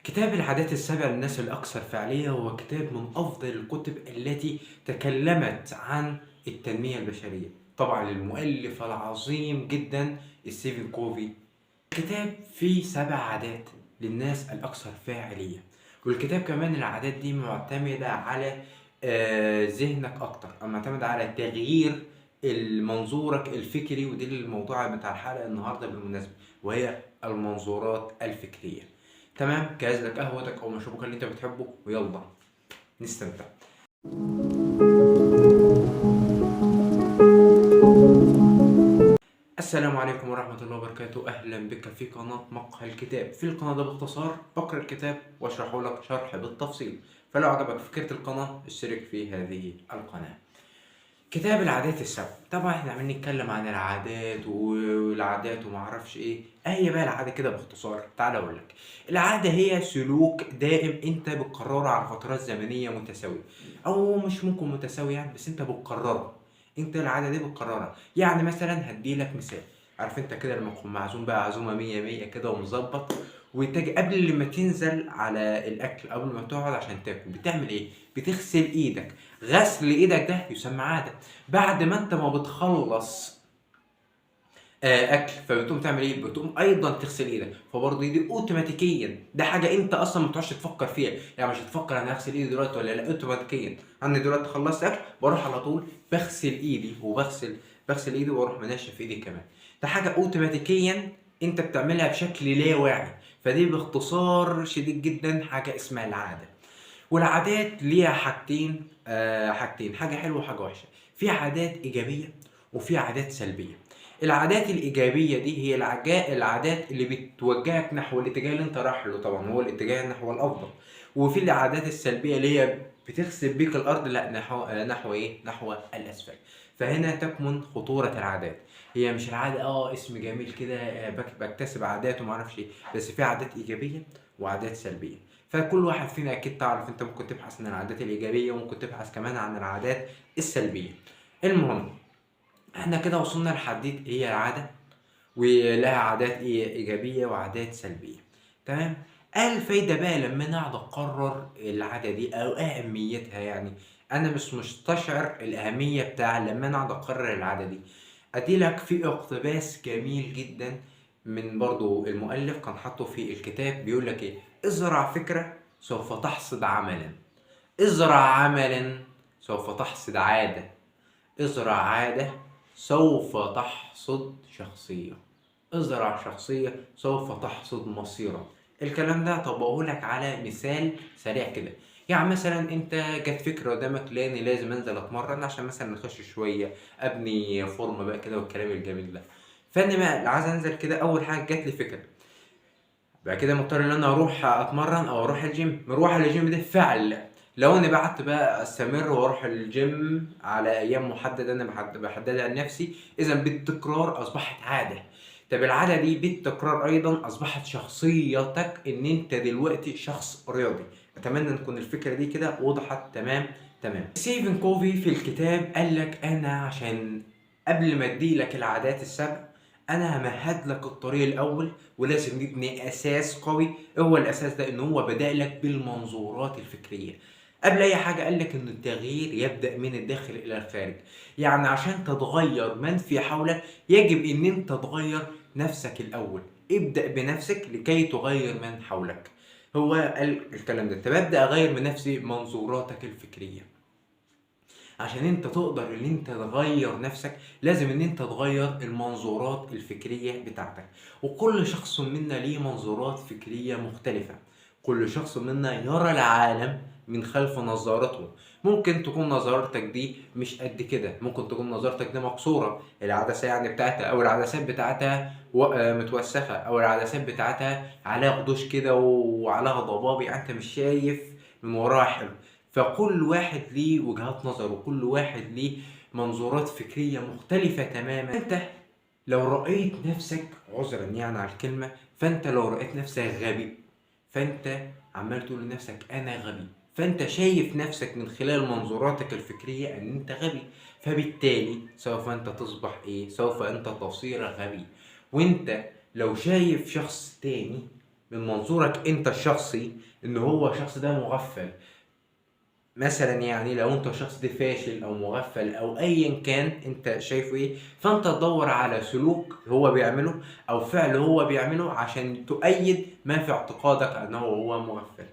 كتاب العادات السبع للناس الأكثر فعالية هو كتاب من أفضل الكتب التي تكلمت عن التنمية البشرية، طبعا للمؤلف العظيم جدا ستيفن كوفي. الكتاب فيه 7 عادات للناس الأكثر فاعلية، والكتاب كمان العادات دي معتمدة على ذهنك أكتر، أو معتمدة على تغيير منظورك الفكري، ودي الموضوع بتاع الحلقة النهاردة بالمناسبة، وهي المنظورات الفكرية. تمام، جهز لك قهوتك أو مشروبك اللي أنت بتحبه ويلا نستمتع. السلام عليكم ورحمة الله وبركاته، أهلا بك في قناة مقهى الكتاب. في القناة ده باختصار بقرأ الكتاب واشرحه لك شرح بالتفصيل، فلو عجبك فكرة القناة اشترك في هذه القناة. كتاب العادات السبع، طبعا احنا عمالين نتكلم عن العادات والعادات ومعرفش ايه هي بقى العادة كده باختصار. تعال اقول لك، العادة هي سلوك دائم انت بتكرره على فترات زمنية متساوية، او مش ممكن متساوية يعني، بس انت بتكررها. انت العادة دي بتكررها، يعني مثلا هديلك مثال. عارف انت كده لما تكون معزوم بقى عزومة مية مية كده ومظبط، وتجي قبل ما تنزل على الاكل، قبل ما تقعد عشان تاكل، بتعمل ايه؟ بتغسل ايدك. غسل ايدك ده يسمى عادة. بعد ما انت ما بتخلص اكل، فبتقوم تعمل ايه؟ بتقوم ايضا تغسل ايدك. فبرضه دي اوتوماتيكيا، ده حاجه انت اصلا ما بتقعدش تفكر فيها، يعني مش هتفكر انا هغسل ايدي دلوقتي ولا لا. اوتوماتيكيا انا دلوقتي خلصت اكل، بروح على طول بغسل ايدي، بغسل ايدي واروح منشف ايدي كمان. ده حاجه اوتوماتيكيا انت بتعملها بشكل لا واعي. فدي باختصار شديد جدا حاجه اسمها العاده. والعادات ليها حاجتين، حاجتين، حاجة حلوة وحاجة وحشة. في عادات إيجابية وفي عادات سلبية. العادات الإيجابية دي هي العادات اللي بتوجهك نحو الاتجاه اللي أنت رايح له، طبعا هو الاتجاه نحو الأفضل. وفي العادات السلبية اللي هي بتخسف بيك الأرض، لا، نحو إيه؟ نحو الأسفل. فهنا تكمن خطورة العادات. هي مش العادة اسم جميل كده، بكتسب عادات ومعرفش ايه، بس في عادات إيجابية وعادات سلبية. فكل واحد فينا اكيد تعرف، انت ممكن تبحث عن العادات الايجابيه وممكن تبحث كمان عن العادات السلبيه. المهم، احنا كده وصلنا لحديت هي العاده، ولها عادات ايجابيه وعادات سلبيه. تمام. ايه الفايده بقى لما انا اقعد اقرر العاده دي او اهميتها؟ يعني انا مش مستشعر الاهميه بتاع لما انا اقعد اقرر العاده دي. اديلك في اقتباس جميل جدا من برضو المؤلف كان حاطه في الكتاب، بيقول لك ايه: ازرع فكره سوف تحصد عملا، ازرع عملا سوف تحصد عاده، ازرع عاده سوف تحصد شخصيه، ازرع شخصية سوف تحصد مصيرا. الكلام ده طبقه لك على مثال سريع كده. يعني مثلا انت جت فكرة قدامك، لاني لازم انزل اتمرن عشان مثلا اخش شوية ابني فورمة بقى كده والكلام الجميل ده. فانا بقى عايز انزل كده، اول حاجة جات لي فكرة، بعد كده مضطر ان انا اروح اتمرن او اروح الجيم. مروح الجيم ده فعل. لو انا قعدت بقى استمر واروح الجيم على ايام محدده انا بحددها لنفسي، اذا بالتكرار اصبحت عاده. طب العاده دي بالتكرار ايضا اصبحت شخصيتك، ان انت دلوقتي شخص رياضي. اتمنى ان تكون الفكره دي كده وضحت. تمام تمام. ستيفن كوفي في الكتاب قال لك: انا عشان قبل ما اديلك العادات السبع، انا همهد لك الطريق الاول، ولازم نبني اساس قوي. هو الاساس ده ان هو بدأ لك بالمنظورات الفكريه. قبل اي حاجه قال لك ان التغيير يبدأ من الداخل الى الخارج. يعني عشان تتغير من في حولك يجب ان انت تغير نفسك الاول. ابدأ بنفسك لكي تغير من حولك. هو قال الكلام ده. طب ابدأ اغير من نفسي منظوراتك الفكريه. عشان انت تقدر ان انت تغير نفسك لازم ان انت تغير المنظورات الفكرية بتاعتك. وكل شخص منا ليه منظورات فكرية مختلفة. كل شخص منا يرى العالم من خلف نظارته. ممكن تكون نظارتك دي مش قد كده، ممكن تكون نظارتك دي مقصورة، العدسة يعني بتاعتها او العدسات بتاعتها متوسخة، او العدسات بتاعتها عليها خدوش كده وعليها ضباب، يعني انت مش شايف من وراها حلو. فكل واحد ليه وجهات نظر، وكل واحد ليه منظورات فكرية مختلفة تماما. انت لو رأيت نفسك، عذرا يعني على الكلمة، فانت لو رأيت نفسك غبي، فانت عمال تقول لنفسك انا غبي، فانت شايف نفسك من خلال منظوراتك الفكرية ان انت غبي. فبالتالي سوف انت تصبح ايه؟ سوف انت تصير غبي. وانت لو شايف شخص تاني من منظورك انت الشخصي ان هو الشخص ده مغفل مثلا، يعني لو انت الشخص ده فاشل او مغفل او ايا كان انت شايفه ايه، فانت تدور على سلوك هو بيعمله او فعل هو بيعمله عشان تؤيد ما في اعتقادك انه هو مغفل.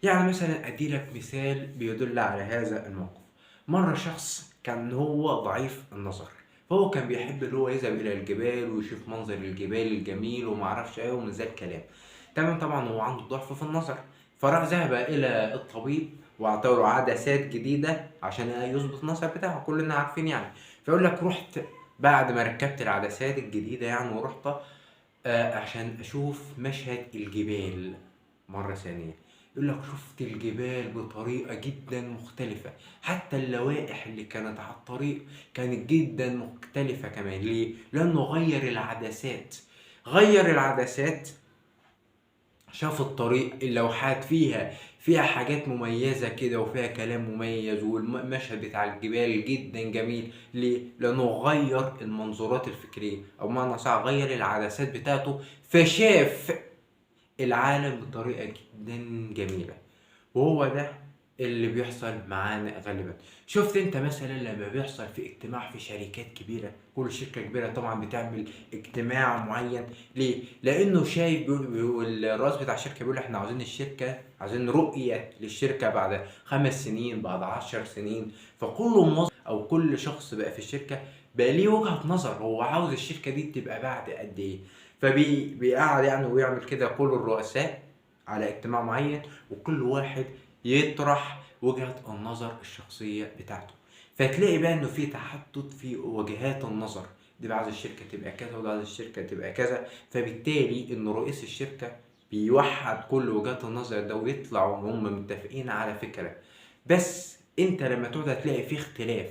يعني مثلا ادي لك مثال بيدل على هذا الموقف. مرة شخص كان هو ضعيف النظر، فهو كان بيحب اللي هو يذهب الى الجبال ويشوف منظر الجبال الجميل ومعرفش ايه ومن ذا الكلام. تمام، طبعا هو عنده ضعف في النظر، فراح ذهب الى الطبيب واعطوا له عدسات جديدة عشان يظبط النظر بتاعه، كلنا عارفين يعني. فيقول لك رحت بعد ما ركبت العدسات الجديدة يعني ورحت عشان اشوف مشهد الجبال مرة ثانية. يقول لك شفت الجبال بطريقة جدا مختلفة، حتى اللوائح اللي كانت على الطريق كانت جدا مختلفة كمان. ليه؟ لأنه غير العدسات. غير العدسات، شاف الطريق اللوحات فيها حاجات مميزة كده وفيها كلام مميز، والمشهد بتاع الجبال جدا جميل. ليه؟ لأنه غير المنظورات الفكرية، أو معنى صح غير العدسات بتاعته، فشاف العالم بطريقة جدا جميلة. وهو ده اللي بيحصل معانا غالبا. شفت انت مثلا لما بيحصل في اجتماع في شركات كبيرة، كل شركة كبيرة طبعا بتعمل اجتماع معين. ليه؟ لانه شايف الراس بتاع الشركة بيقول احنا عاوزين الشركة، عاوزين رؤية للشركة بعد 5 سنين، بعد 10 سنين. فكل موظف او كل شخص بقى في الشركة بقى ليه وجهة نظر، هو عاوز الشركة دي تبقى بعد قد ايه. فبيقعد يعني ويعمل كده كل الرؤساء على اجتماع معين، وكل واحد يطرح وجهة النظر الشخصية بتاعته. فتلاقي بقى انه في تحدد في وجهات النظر، دي عايز الشركة تبقى كذا وده عايز الشركة تبقى كذا. فبالتالي ان رئيس الشركة بيوحد كل وجهات النظر ده ويطلعوا هم متفقين على فكرة. بس انت لما تقعد هتلاقي في اختلاف،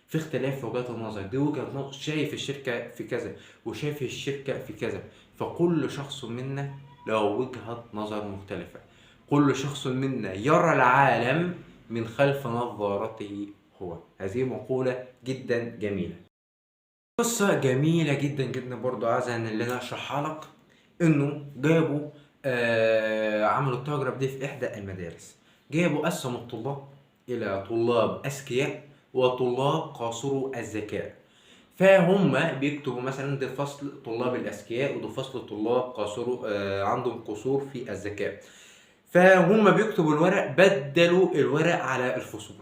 في اختلاف في وجهات النظر. دي وجهة نظر شايف الشركة في كذا وشايف الشركة في كذا، فكل شخص منا له وجهة نظر مختلفة. كل شخص منا يرى العالم من خلف نظارته هو. هذه مقولة جدا جميلة. قصة جميلة جدا جدا برضو عايز ان اللي انا اشرحها لك. انه جابوا عملوا التجربة دي في احدى المدارس. جابوا قسموا الطلاب الى طلاب اذكياء وطلاب قاصرو الذكاء. فهم بيكتبوا مثلا ده فصل طلاب الاذكياء وده فصل طلاب قاصرو عندهم قصور في الذكاء. فهم بيكتبوا الورق، بدلوا الورق على الفصول.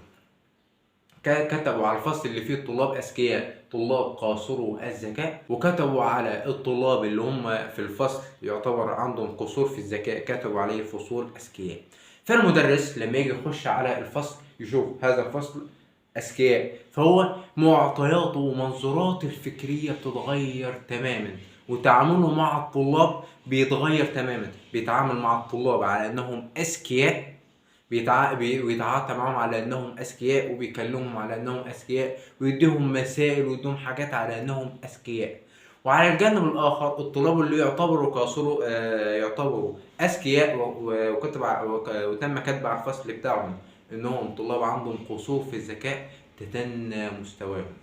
كتبوا على الفصل اللي فيه الطلاب اذكياء طلاب قاصرو الذكاء، وكتبوا على الطلاب اللي هم في الفصل يعتبر عندهم قصور في الذكاء كتبوا عليه فصول اذكياء. فالمدرس لما يجي يخش على الفصل يشوف هذا الفصل اذكياء، فهو معطياته ومنظوراته الفكريه بتتغير تماما، وتعامله مع الطلاب بيتغير تماما. بيتعامل مع الطلاب على انهم اذكياء، بيتعاطى معاهم على انهم اذكياء، وبيكلمهم على انهم اذكياء، ويديهم مسائل ويديهم حاجات على انهم اذكياء. وعلى الجانب الاخر الطلاب اللي يعتبروا كاثروا يعتبروا اذكياء وتم كتب على الفصل بتاعهم انهم طلاب عندهم قصور في الذكاء، تدنى مستواهم.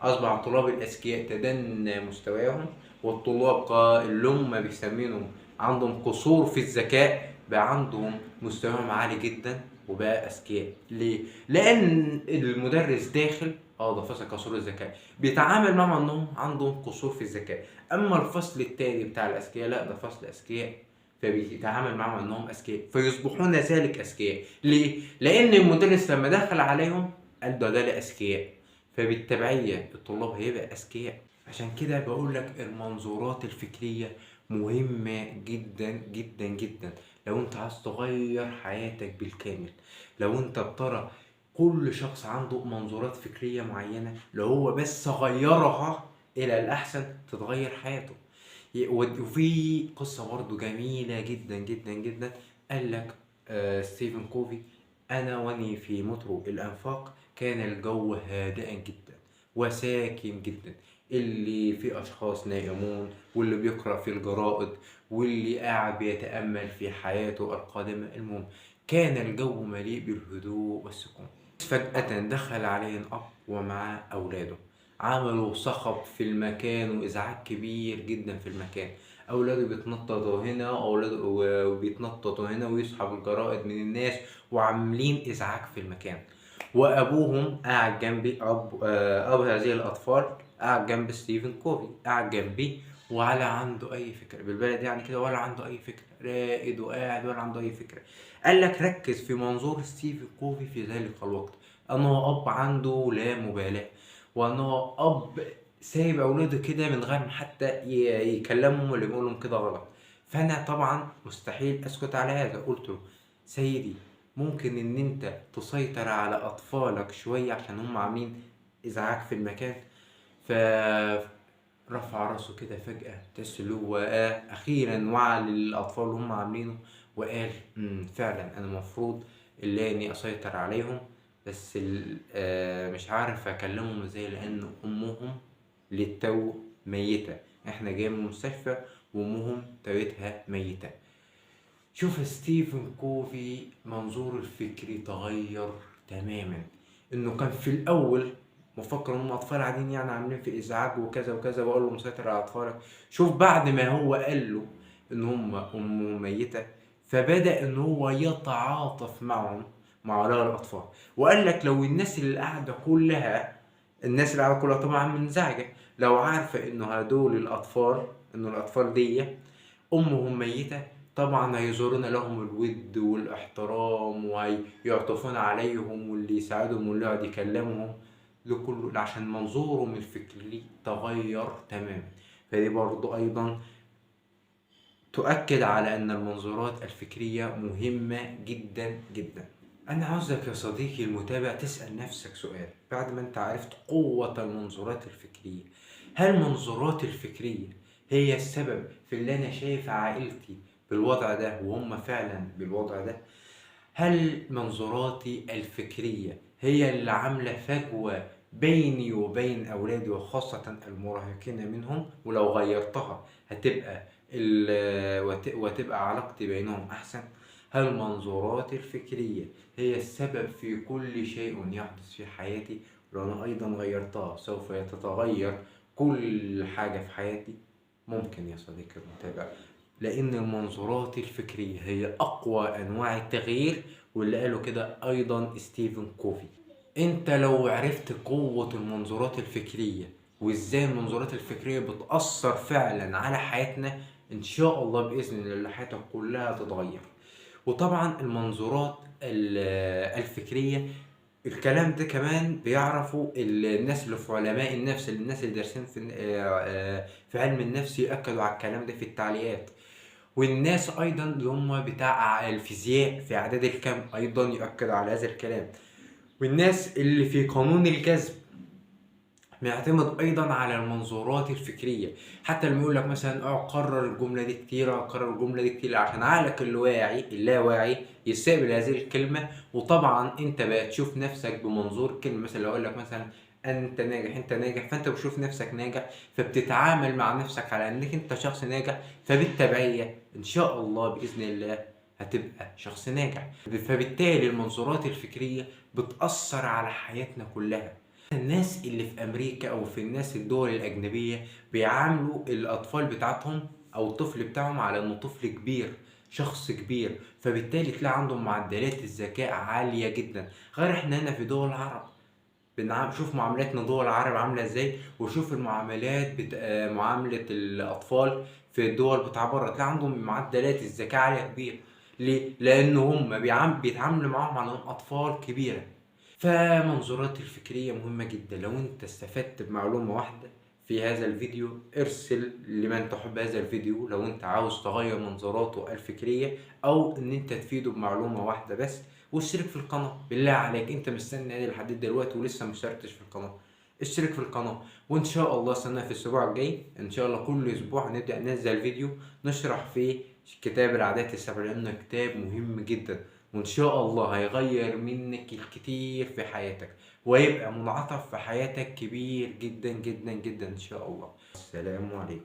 اصبح الطلاب الاذكياء تدنى مستواهم، والطلاب اللي هم بيسمينهم عندهم قصور في الذكاء بقى عندهم مستواهم عالي جدا وبقى اذكياء. ليه؟ لان المدرس داخل ده فصل قصور الذكاء بيتعامل معهم انهم عندهم قصور في الذكاء. اما الفصل التاني بتاع الاذكياء لا، ده فصل اذكياء، فبيتعامل معهم انهم اذكياء، فيصبحون ذلك اذكياء. ليه؟ لان المدرس لما دخل عليهم قال ده الاذكياء، فبالتبعيه الطلاب هيبقى اذكياء. عشان كده بقول لك المنظورات الفكريه مهمه جدا جدا جدا لو انت عايز تغير حياتك بالكامل. لو انت بترى كل شخص عنده منظورات فكرية معينة، لو هو بس غيرها إلى الأحسن تتغير حياته. وفي قصة برضو جميلة جدا جدا جدا. قال لك ستيفن كوفي: أنا وأني في مترو الأنفاق كان الجو هادئا جدا وساكن جدا، اللي فيه أشخاص نائمون واللي بيقرأ في الجرائد واللي قاعد بيتأمل في حياته القادمة. المهم كان الجو مليء بالهدوء والسكون. فجأة دخل عليه الأب ومعاه أولاده، عملوا صخب في المكان وإزعاج كبير جدا في المكان. اولاده بيتنططوا هنا، اولاده وبيتنططوا هنا ويسحبوا الجرائد من الناس وعاملين ازعاج في المكان. وابوهم قاعد جنبي، اب هذه الاطفال قاعد جنب ستيفن كوفي، قاعد جنبي ولا عنده اي فكره، بالبلد يعني كده، ولا عنده اي فكره، راقد وقاعد ولا عنده اي فكره. قال لك ركز في منظور ستيفن كوفي في ذلك الوقت، انه اب عنده لا مبالاه، وانه اب سايب اولاده كده من غير ما حتى يكلمهم ولا يقول لهم كده غلط. فانا طبعا مستحيل اسكت على هذا. قلت له سيدي، ممكن ان انت تسيطر على اطفالك شويه عشان هم عاملين ازعاج في المكان؟ فرفع راسه كده فجأة، تحس اللي هو أخيرا وعى للأطفال اللي هم عاملينه، وقال فعلا أنا المفروض اللي إني أسيطر عليهم، بس مش عارف أكلمهم إزاي لأن أمهم للتو ميتة. إحنا جايين من المستشفى وأمهم تويتها ميتة. شوف ستيفن كوفي منظوره الفكري تغير تماما. انه كان في الاول مفكر انهم اطفال عاديين يعني عاملين في ازعاج وكذا وكذا، وقال له مسيطر على اطفالك. شوف بعد ما هو قال له ان هم امه ميته، فبدا ان هو يتعاطف معهم، مع هؤلاء الاطفال. وقال لك لو الناس اللي قاعده كلها، الناس اللي قاعده كلها طبعا منزعجه، لو عارفه انه هدول الاطفال، انه الاطفال دي امهم ميته، طبعا هيظهرون لهم الود والاحترام وهيعطفون عليهم، واللي يساعدهم واللي يقعد يكلمهم لكله، عشان منظورهم الفكري تغير تماما. فدي برضو ايضا تؤكد على ان المنظورات الفكرية مهمة جدا جدا. انا عاوزك يا صديقي المتابع تسأل نفسك سؤال بعد ما انت عرفت قوة المنظورات الفكرية. هل المنظورات الفكرية هي السبب في اللي انا شايف عائلتي بالوضع ده وهم فعلا بالوضع ده؟ هل منظوراتي الفكرية هي اللي عاملة فجوة بيني وبين أولادي وخاصة المراهقين منهم، ولو غيرتها هتبقى وتبقى علاقتي بينهم أحسن؟ هل منظوراتي الفكرية هي السبب في كل شيء يحدث في حياتي، ولو أنا أيضا غيرتها سوف يتغير كل حاجة في حياتي؟ ممكن يا صديقي المتابع، لأن المنظورات الفكرية هي أقوى أنواع التغيير، واللي قاله كده أيضا ستيفن كوفي. أنت لو عرفت قوة المنظورات الفكرية وإزاي المنظورات الفكرية بتأثر فعلا على حياتنا، إن شاء الله بإذن الله حياتك كلها تتغير. وطبعا المنظورات الفكرية، الكلام ده كمان بيعرفوا الناس اللي في علماء النفس، الناس اللي دارسين في علم النفس يأكدوا على الكلام ده في التعليقات. والناس ايضا اللي هم بتاع الفيزياء في اعداد الكم ايضا يؤكد على هذا الكلام. والناس اللي في قانون الجذب بيعتمد ايضا على المنظورات الفكريه. حتى لما يقول لك مثلا اكرر الجمله دي كتير، اكرر الجمله دي كتير، عشان عقلك اللاواعي يستقبل هذه الكلمه. وطبعا انت بقى تشوف نفسك بمنظور كلمه، مثلا لو اقول لك مثلا انت ناجح، انت ناجح، فانت بتشوف نفسك ناجح، فبتتعامل مع نفسك على انك انت شخص ناجح، فبالتبعيه ان شاء الله باذن الله هتبقى شخص ناجح. فبالتالي المنظورات الفكريه بتاثر على حياتنا كلها. الناس اللي في امريكا او في الناس الدول الاجنبيه بيعاملوا الاطفال بتاعتهم او الطفل بتاعهم على انه طفل كبير، شخص كبير، فبالتالي تلاقي عندهم معدلات الذكاء عاليه جدا. غير احنا هنا في دول العرب، شوف معاملاتنا دول العرب عامله ازاي، وشوف المعاملات معامله الاطفال في الدول بتاع بره، تلاقي عندهم معدلات الذكاء عاليه كبير. ليه؟ لان هم بيتعاملوا معاهم على انهم اطفال كبيره. فمنظورات الفكرية مهمة جدا. لو انت استفدت بمعلومة واحدة في هذا الفيديو، ارسل لمن تحب هذا الفيديو لو انت عاوز تغير منظوراته الفكرية، او ان انت تفيده بمعلومة واحدة بس. واشترك في القناة بالله عليك، انت مستني ايه لحد دلوقتي ولسه مشتركتش في القناة؟ اشترك في القناة. وان شاء الله استنى في الاسبوع الجاي ان شاء الله كل اسبوع هنبدأ ننزل فيديو نشرح فيه كتاب العادات السبع، لانه كتاب مهم جدا، وإن شاء الله هيغير منك الكتير في حياتك، ويبقى منعطف في حياتك كبير جدا جدا جدا إن شاء الله. السلام عليكم.